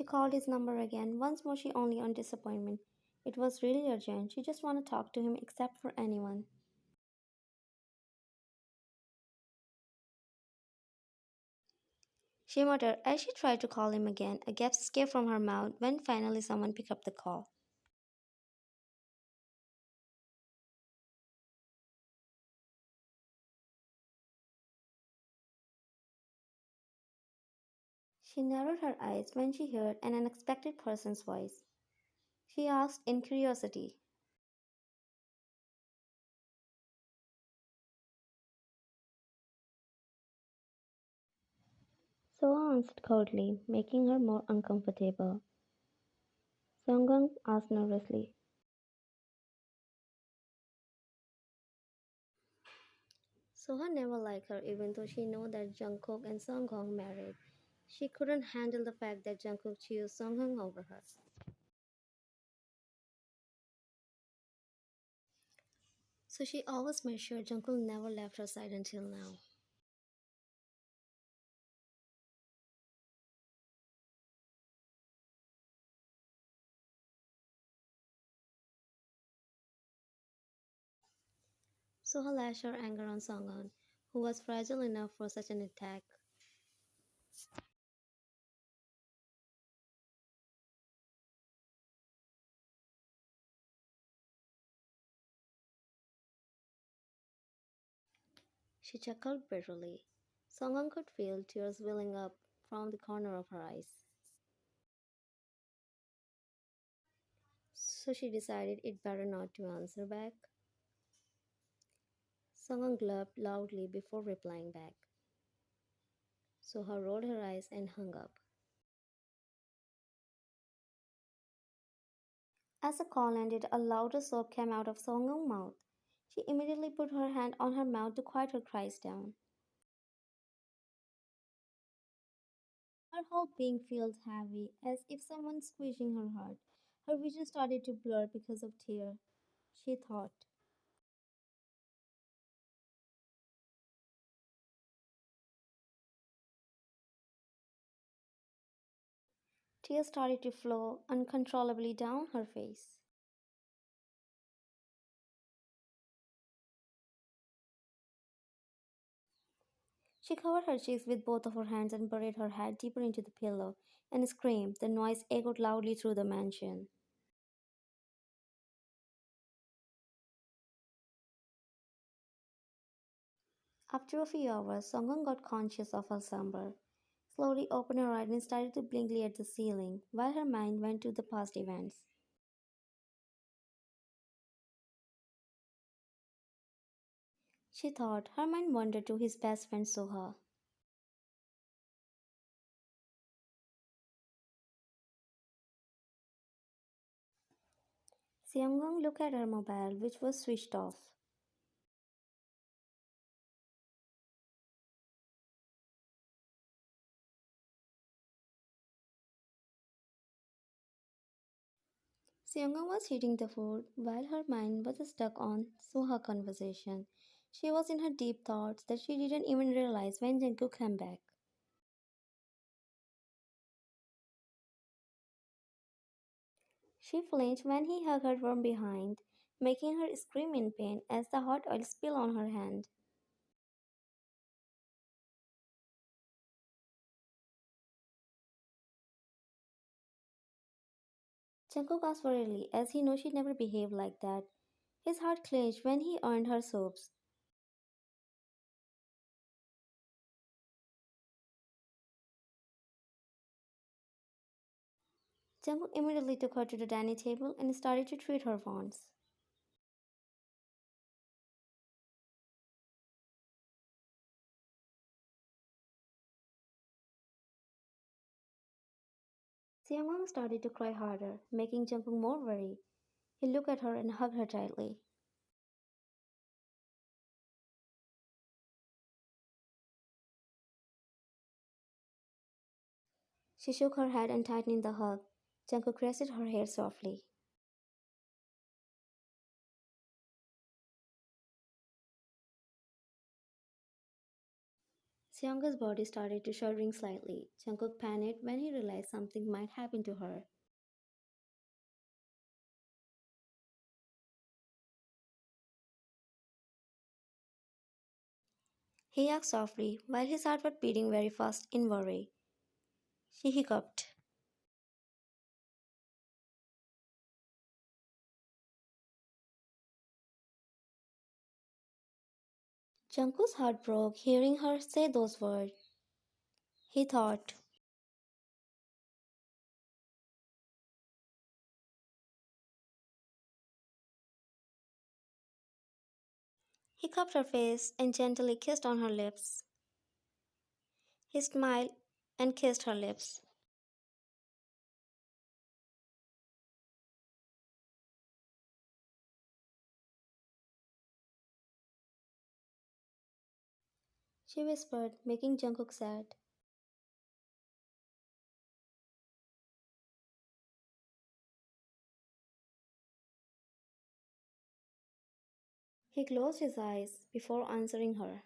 She called his number again. Once more, she only earned disappointment. It was really urgent. She just wanted to talk to him except for anyone. She muttered as she tried to call him again. A gasp escaped from her mouth when finally someone picked up the call. She narrowed her eyes when she heard an unexpected person's voice. She asked in curiosity. So answered coldly, making her more uncomfortable. Sunggung asked nervously. Soha never liked her even though she knew that Jungkook and Sunggung married. She couldn't handle the fact that Jungkook chose Sunggung over her. So she always made sure Jungkook never left her side until now. Soha lashed her anger on Sunggung, who was fragile enough for such an attack. She chuckled bitterly. Sunggung could feel tears welling up from the corner of her eyes. So she decided it better not to answer back. Sunggung gulped loudly before replying back. Soha rolled her eyes and hung up. As the call ended, a louder sob came out of Songung's mouth. She immediately put her hand on her mouth to quiet her cries down. Her whole being felt heavy, as if someone squeezing her heart. Her vision started to blur because of tears. She thought. Tears started to flow uncontrollably down her face. She covered her cheeks with both of her hands and buried her head deeper into the pillow and screamed. The noise echoed loudly through the mansion. After a few hours, Songun got conscious of her slumber, slowly opened her eyes and started to blinkly at the ceiling, while her mind went to the past events. She thought her mind wandered to his best friend Soha. Seonggung looked at her mobile, which was switched off. Seonggung was eating the food, while her mind was stuck on Soha conversation. She was in her deep thoughts that she didn't even realize when Jungkook came back. She flinched when he hugged her from behind, making her scream in pain as the hot oil spilled on her hand. Jungkook asked worriedly as he knew she'd never behave like that. His heart clenched when he earned her sobs. Jungkook immediately took her to the dining table and started to treat her wounds. Seongwon started to cry harder, making Jungkook more worried. He looked at her and hugged her tightly. She shook her head and tightened the hug. Jungkook caressed her hair softly. Seonga's body started to shuddering slightly. Jungkook panicked when he realized something might happen to her. He asked softly, while his heart was beating very fast in worry. She hiccuped. Jungkook's heart broke hearing her say those words. He thought. He cupped her face and gently kissed on her lips. He smiled and kissed her lips. She whispered, making Jungkook sad. He closed his eyes before answering her.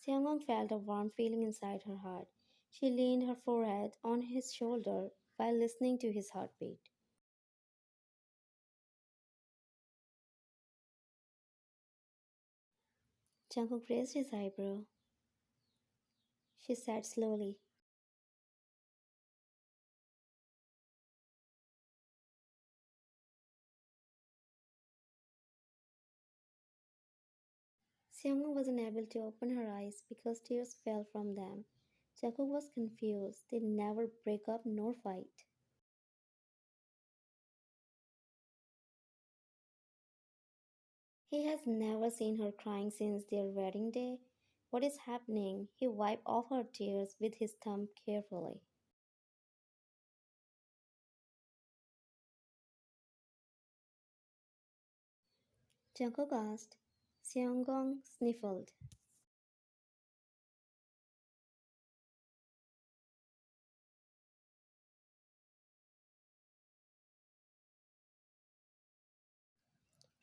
Seongung felt a warm feeling inside her heart. She leaned her forehead on his shoulder while listening to his heartbeat. Jungkook raised his eyebrow. She said slowly. Seongung was unable to open her eyes because tears fell from them. Jungkook was confused. They never break up nor fight. He has never seen her crying since their wedding day. What is happening? He wiped off her tears with his thumb carefully. Jungkook asked. Seongung sniffled.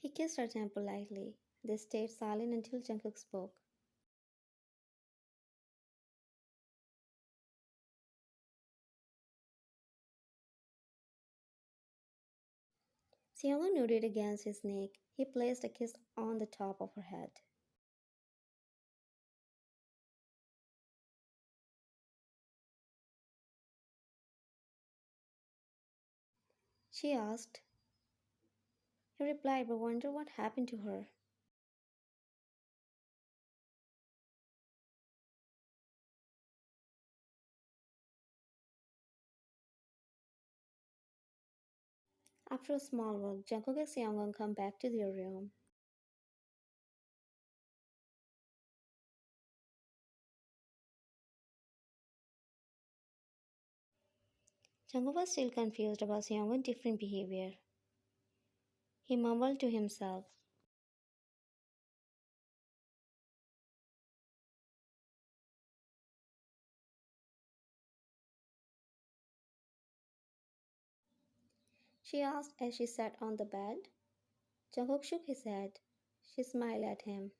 He kissed her temple lightly. They stayed silent until Jungkook spoke. Seongung nodded against his neck. He placed a kiss on the top of her head. She asked. He replied but wondered what happened to her. After a small walk, Jungkook and Seongung come back to their room. Jungkook was still confused about Seongun's different behavior. He mumbled to himself. She asked as she sat on the bed. Jungkook shook his head. She smiled at him.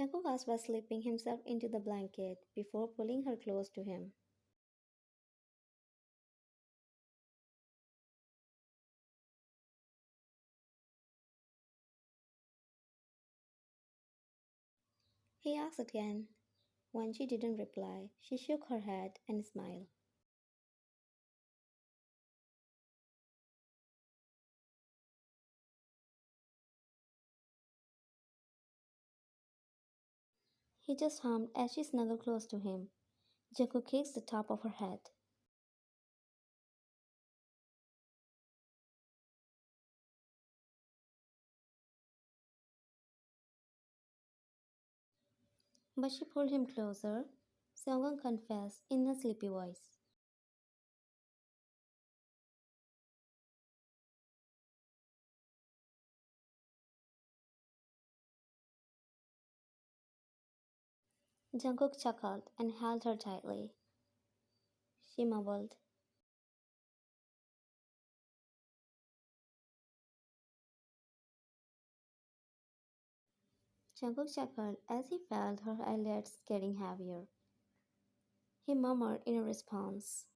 Jungkook asked by slipping himself into the blanket before pulling her close to him. He asked again. When she didn't reply, she shook her head and smiled. He just hummed as she snuggled close to him. Jungkook kissed the top of her head. But she pulled him closer. Seongun confessed in a sleepy voice. Jungkook chuckled and held her tightly. She mumbled. Jungkook chuckled as he felt her eyelids getting heavier. He murmured in response.